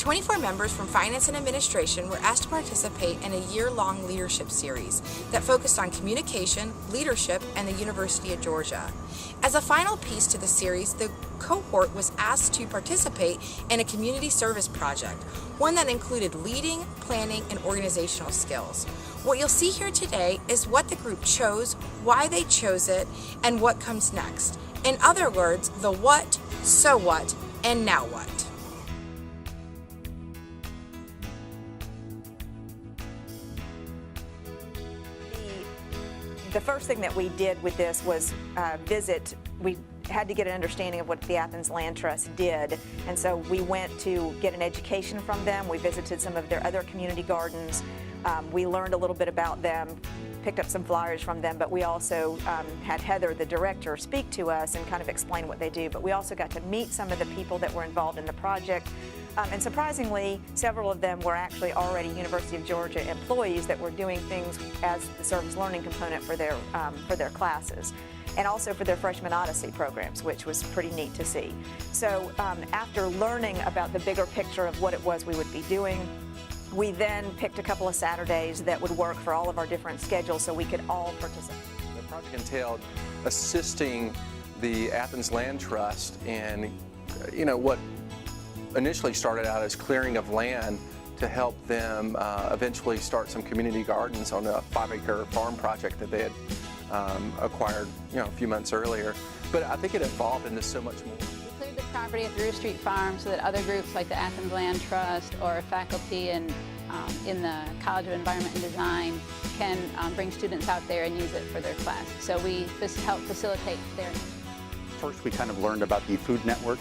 24 members from finance and administration were asked to participate in a year-long leadership series that focused on communication, leadership, and the University of Georgia. As a final piece to the series, the cohort was asked to participate in a community service project, one that included leading, planning, and organizational skills. What you'll see here today is what the group chose, why they chose it, and what comes next. In other words, the what, so what, and now what. The first thing that we did with this was we had to get an understanding of what the Athens Land Trust did, and so we went to get an education from them. We visited some of their other community gardens. We learned a little bit about them, picked up some flyers from them, but we also had Heather, the director, speak to us and kind of explain what they do. But we also got to meet some of the people that were involved in the project. And surprisingly, several of them were actually already University of Georgia employees that were doing things as the service learning component for their classes, and also for their Freshman Odyssey programs, which was pretty neat to see. So after learning about the bigger picture of what it was we would be doing, we then picked a couple of Saturdays that would work for all of our different schedules so we could all participate. The project entailed assisting the Athens Land Trust in, what initially started out as clearing of land to help them eventually start some community gardens on a 5-acre farm project that they had acquired, a few months earlier. But I think it evolved into so much more. We cleared the property at the Roof Street Farm so that other groups like the Athens Land Trust or faculty in the College of Environment and Design can bring students out there and use it for their class. So we help facilitate their. First, we kind of learned about the food network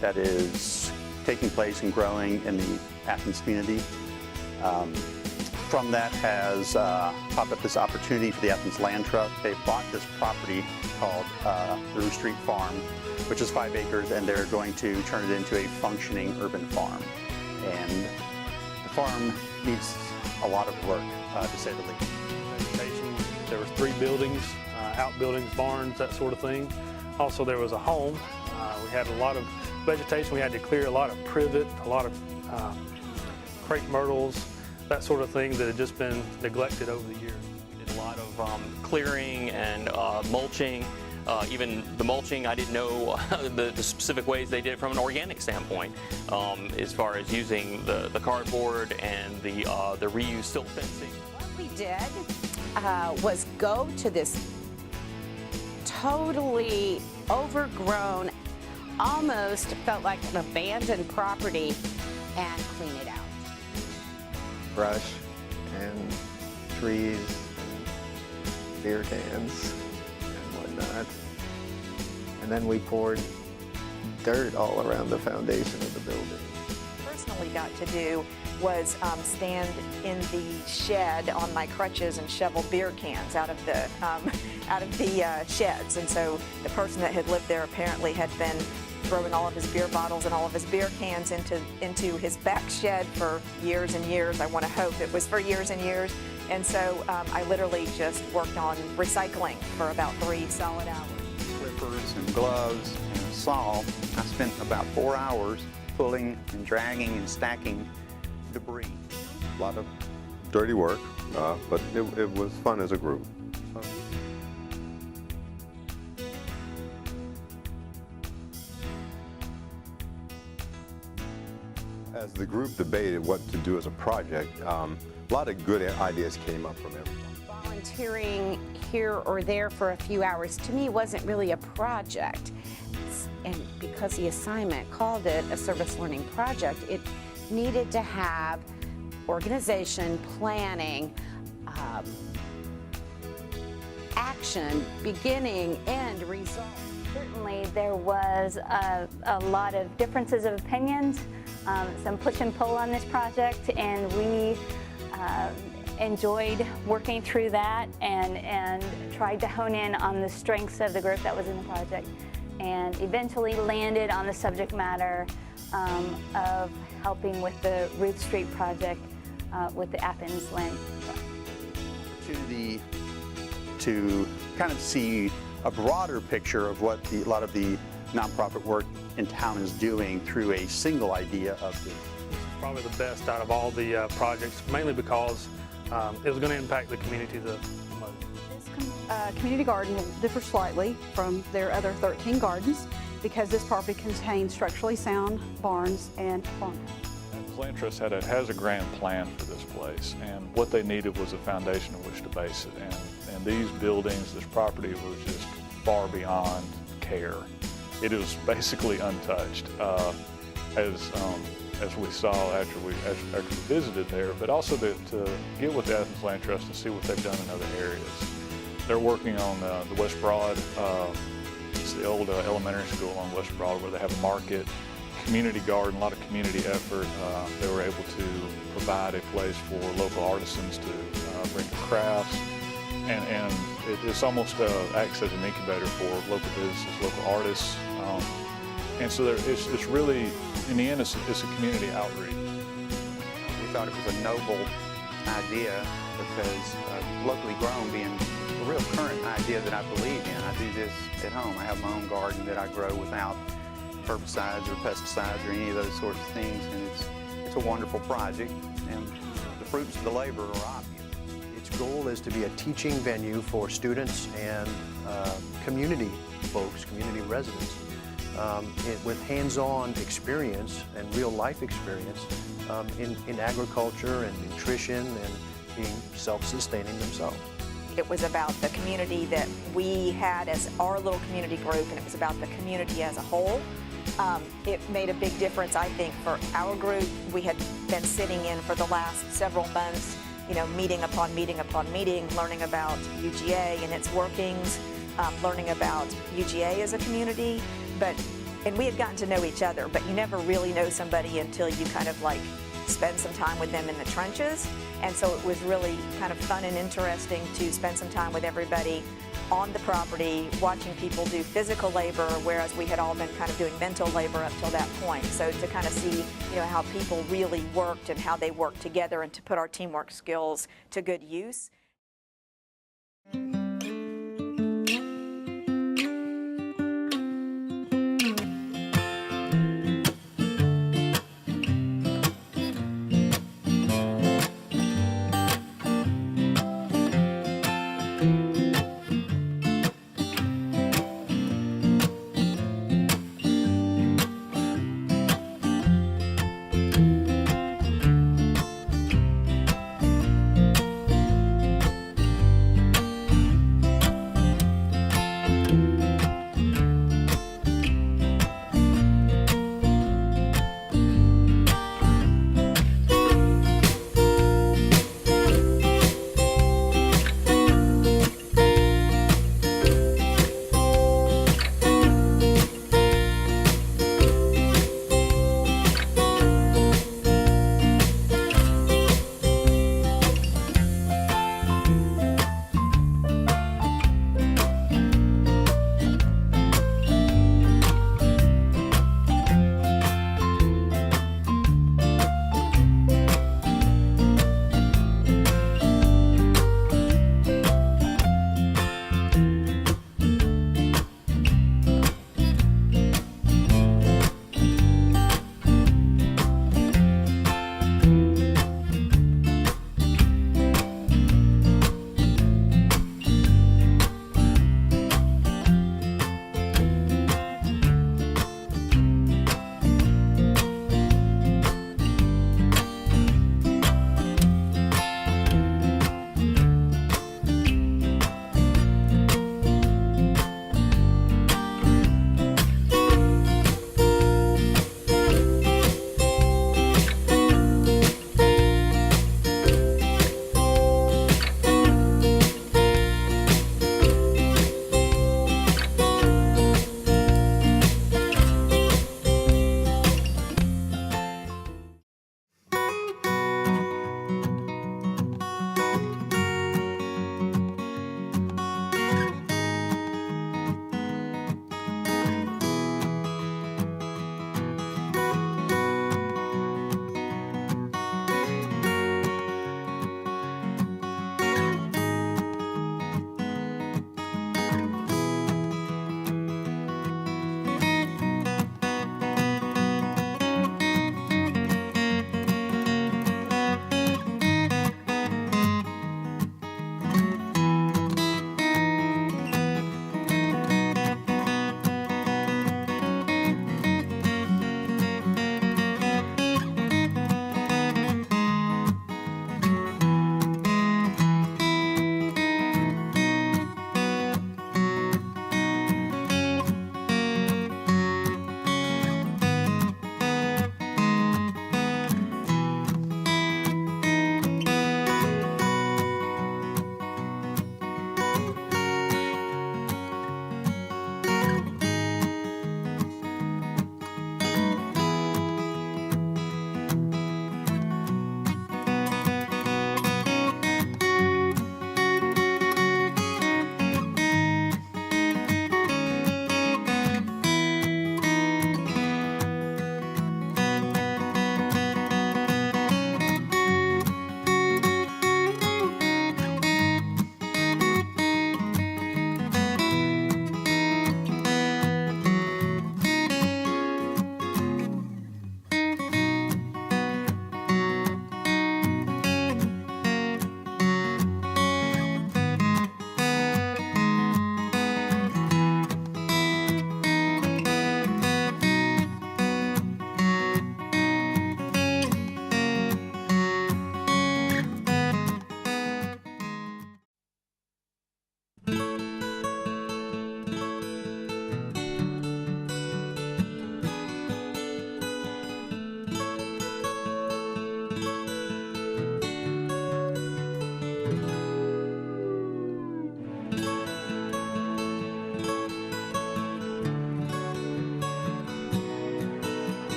that is taking place and growing in the Athens community. From that has popped up this opportunity for the Athens Land Trust. They bought this property called the Roof Street Farm, which is 5 acres, and they're going to turn it into a functioning urban farm. And the farm needs a lot of work, to say the least. Vegetation, there was 3 buildings, outbuildings, barns, that sort of thing. Also, there was a home. We had a lot of vegetation. We had to clear a lot of privet, a lot of crepe myrtles, that sort of thing that had just been neglected over the years. We did a lot of clearing and mulching. Even the mulching, I didn't know the specific ways they did it from an organic standpoint, as far as using the cardboard and the reused silt fencing. What we did was go to this totally overgrown, almost felt like an abandoned property, and clean it out. Brush and trees and beer cans and whatnot. And then we poured dirt all around the foundation of the building. Personally got to do was stand in the shed on my crutches and shovel beer cans out of the sheds. And so the person that had lived there apparently had been throwing all of his beer bottles and all of his beer cans into his back shed for years and years. I want to hope it was for years and years. And so I literally just worked on recycling for about 3 solid hours. Clippers and gloves and a saw. I spent about 4 hours pulling and dragging and stacking debris. A lot of dirty work, but it was fun as a group. As the group debated what to do as a project, a lot of good ideas came up from everyone. Volunteering here or there for a few hours, to me, wasn't really a project. And because the assignment called it a service learning project, it needed to have organization, planning, action, beginning, end, result. Certainly there was a lot of differences of opinions, some push and pull on this project, and we enjoyed working through that and tried to hone in on the strengths of the group that was in the project, and eventually landed on the subject matter of helping with the Ruth Street project with the Athens Land Trust. Opportunity to kind of see a broader picture of what a lot of the nonprofit work in town is doing through a single idea of the probably the best out of all the projects, mainly because it was going to impact the community the most. This community garden will differ slightly from their other 13 gardens because this property contains structurally sound barns and farmhouse. Land Trust has a grand plan for this place, and what they needed was a foundation on which to base it. And these buildings, this property was just far beyond care. It was basically untouched, as we saw after we visited there, but also to get with the Athens Land Trust and see what they've done in other areas. They're working on the West Broad. It's the old elementary school on West Broad where they have a market, community garden, a lot of community effort. They were able to provide a place for local artisans to bring their crafts, and it's almost acts as an incubator for local businesses, local artists, and so it's really, in the end, it's a community outreach. We thought it was a noble idea because locally grown being a real current idea that I believe in. I do this at home. I have my own garden that I grow without herbicides or pesticides or any of those sorts of things, and it's a wonderful project, and the fruits of the labor are obvious. Its goal is to be a teaching venue for students and community folks, community residents, with hands-on experience and real-life experience in agriculture and nutrition and being self-sustaining themselves. It was about the community that we had as our little community group, and it was about the community as a whole. It made a big difference, I think, for our group. We had been sitting in for the last several months, meeting upon meeting upon meeting, learning about UGA and its workings, learning about UGA as a community, and we had gotten to know each other, but you never really know somebody until you kind of like spend some time with them in the trenches. And so it was really kind of fun and interesting to spend some time with everybody on the property, watching people do physical labor, whereas we had all been kind of doing mental labor up till that point. So to kind of see, how people really worked and how they worked together and to put our teamwork skills to good use.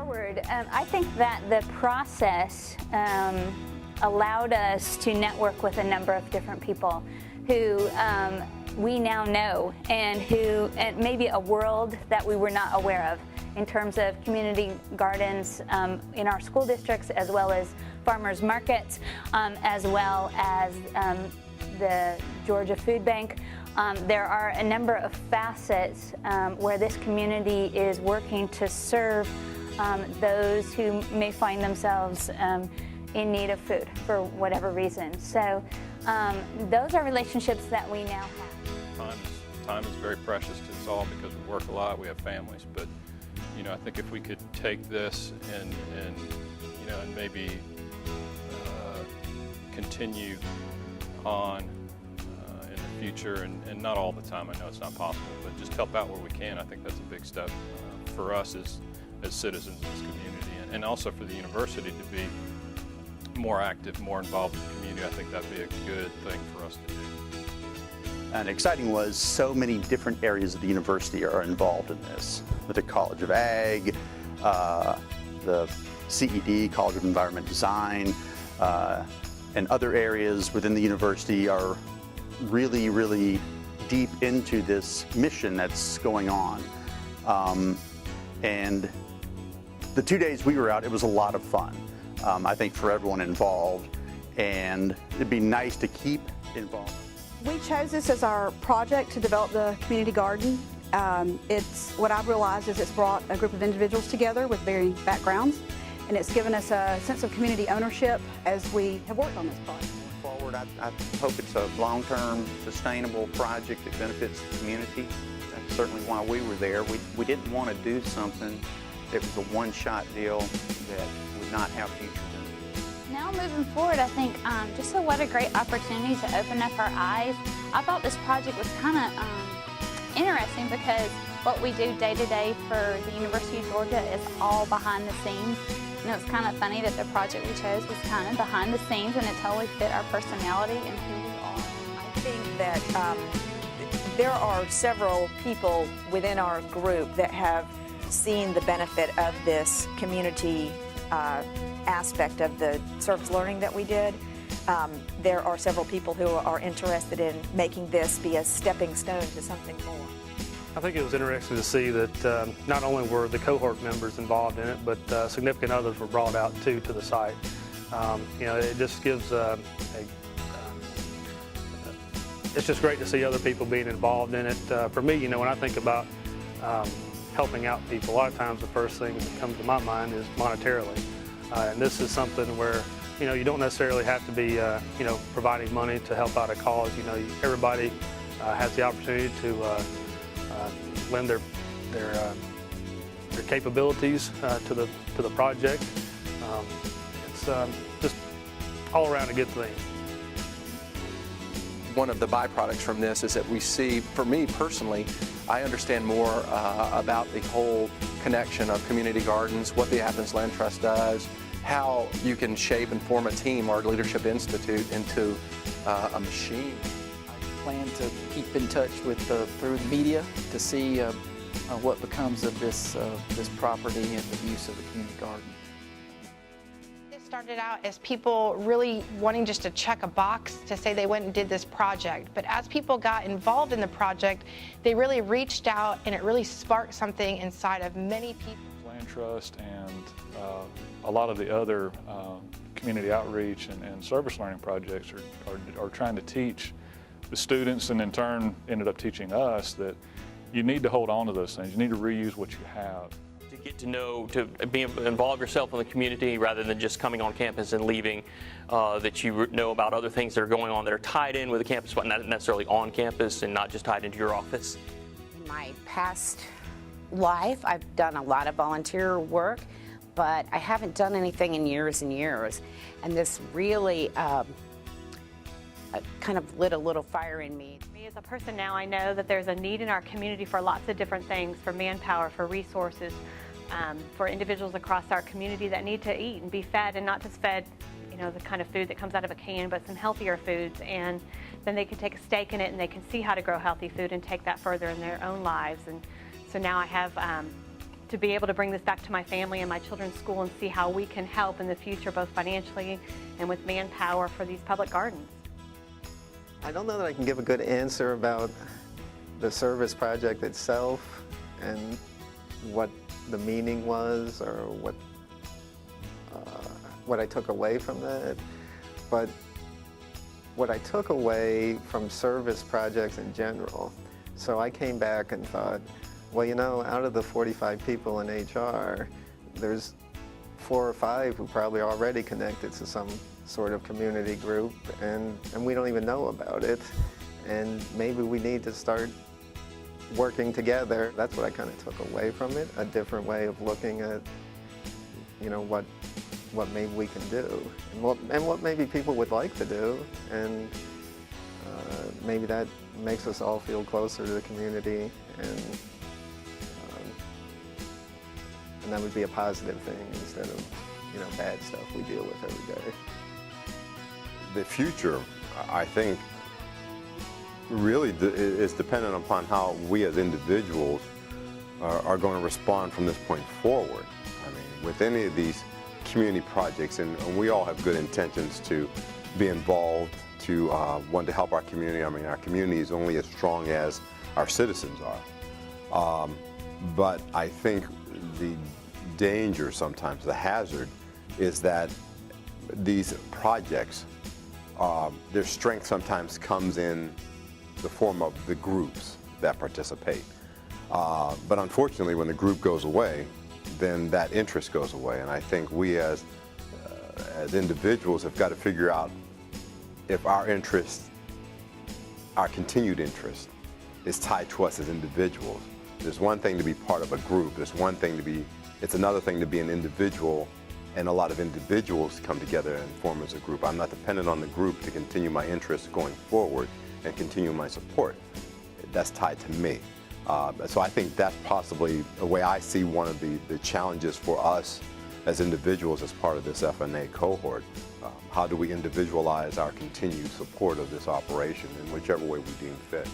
forward, I think that the process allowed us to network with a number of different people who we now know and maybe a world that we were not aware of in terms of community gardens in our school districts, as well as farmers markets, as well as the Georgia Food Bank. There are a number of facets where this community is working to serve those who may find themselves in need of food for whatever reason. So those are relationships that we now have. Time is very precious to us all because we work a lot, we have families, but you know, I think if we could take this and you know, and maybe continue on in the future, and not all the time, I know it's not possible, but just help out where we can. I think that's a big step for us as citizens in this community, and also for the university to be more active, more involved in the community. I think that'd be a good thing for us to do. And exciting was so many different areas of the university are involved in this. With the College of Ag, the CED, College of Environment Design, and other areas within the university are really, really deep into this mission that's going on. And the 2 days we were out, it was a lot of fun, I think, for everyone involved, and it'd be nice to keep involved. We chose this as our project to develop the community garden. What I've realized is it's brought a group of individuals together with varying backgrounds, and it's given us a sense of community ownership as we have worked on this project. Forward, I hope it's a long-term, sustainable project that benefits the community. That's certainly why we were there. We didn't want to do something that was a one-shot deal that would not have future. Now moving forward, I think just what a great opportunity to open up our eyes. I thought this project was kind of interesting because what we do day to day for the University of Georgia is all behind the scenes. And it was kind of funny that the project we chose was kind of behind the scenes, and it totally fit our personality and who we are. I think that there are several people within our group that have seen the benefit of this community aspect of the service learning that we did. There are several people who are interested in making this be a stepping stone to something more. I think it was interesting to see that not only were the cohort members involved in it, but significant others were brought out too to the site. You know, it just gives it's just great to see other people being involved in it. For me, you know, when I think about helping out people, a lot of times the first thing that comes to my mind is monetarily. And this is something where, you know, you don't necessarily have to be, you know, providing money to help out a cause. You know, everybody has the opportunity to lend their capabilities to the project. It's just all around a good thing. One of the byproducts from this is that we see, for me personally, I understand more about the whole connection of community gardens, what the Athens Land Trust does, how you can shape and form a team, our Leadership Institute, into a machine. I plan to keep in touch with through the media to see what becomes of this property and the use of the community garden. This started out as people really wanting just to check a box to say they went and did this project. But as people got involved in the project, they really reached out, and it really sparked something inside of many people. Land Trust and a lot of the other community outreach and service learning projects are trying to teach the students, and in turn ended up teaching us, that you need to hold on to those things. You need to reuse what you have. To get to know, to be involved yourself in the community rather than just coming on campus and leaving, that you know about other things that are going on that are tied in with the campus, but not necessarily on campus and not just tied into your office. In my past life, I've done a lot of volunteer work, but I haven't done anything in years and years. And this really kind of lit a little fire in me. Me as a person now, I know that there's a need in our community for lots of different things, for manpower, for resources, for individuals across our community that need to eat and be fed, and not just fed, you know, the kind of food that comes out of a can, but some healthier foods. And then they can take a stake in it, and they can see how to grow healthy food and take that further in their own lives. And so now I have to be able to bring this back to my family and my children's school and see how we can help in the future, both financially and with manpower for these public gardens. I don't know that I can give a good answer about the service project itself and what the meaning was or what I took away from that. But what I took away from service projects in general, so I came back and thought, well, you know, out of the 45 people in HR, there's 4 or 5 who probably already connected to some sort of community group, and we don't even know about it. And maybe we need to start working together. That's what I kind of took away from it, a different way of looking at, you know, what maybe we can do, and what maybe people would like to do, and maybe that makes us all feel closer to the community, and that would be a positive thing instead of, you know, bad stuff we deal with every day. The future, I think, really is dependent upon how we as individuals are going to respond from this point forward. I mean, with any of these community projects, and we all have good intentions to be involved, to want to help our community. I mean, our community is only as strong as our citizens are. But I think the danger sometimes, the hazard, is that these projects, their strength sometimes comes in the form of the groups that participate. But unfortunately, when the group goes away, then that interest goes away. And I think we as individuals have got to figure out if our interest, our continued interest, is tied to us as individuals. There's one thing to be part of a group. There's one thing to be, it's another thing to be an individual, and a lot of individuals come together and form as a group. I'm not dependent on the group to continue my interests going forward and continue my support. That's tied to me. So I think that's possibly the way I see one of the challenges for us as individuals as part of this F&A cohort. How do we individualize our continued support of this operation in whichever way we deem fit?